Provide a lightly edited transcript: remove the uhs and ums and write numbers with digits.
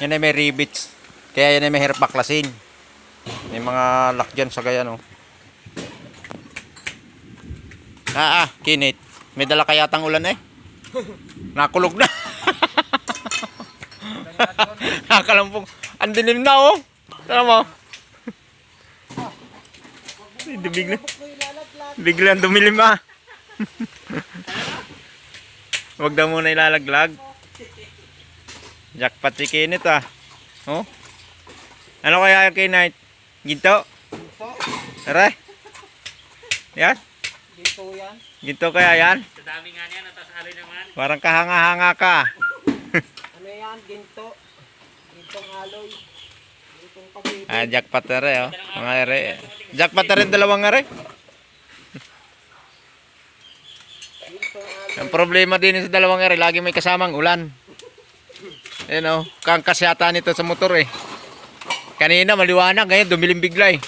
Yan ay may rivets. Kaya yan ay may hirap baklasin. May mga lock dyan sa gaya, no. Kinit. May dala kayatang ulan eh. Nakulog na. Nakalampong. Ang dilim na, oh. Tara mo. Biglang dumilim, ah. Huwag daw muna ilalaglag. Jackpot si Kinit, ah. Oh. Ano kaya yung Kinit? Ginto? Ginto. Tara. Yan? Ginto yan. Ginto kaya yan? Sa dami nga niya, natasali naman. Parang kahanga-hanga ka. Ano yan? Ginto. Gintong aloy. Gintong pag-ibig. Jackpot na rin, oh. Mga ere. Jackpot na rin dalawang ere. Gintong aloy. Ang problema din sa dalawang ere, lagi may kasamang ulan. Ayan, oh. Kangkas yata nito sa motor, eh. Kanina maliwanag, ngayon dumilim bigla, eh.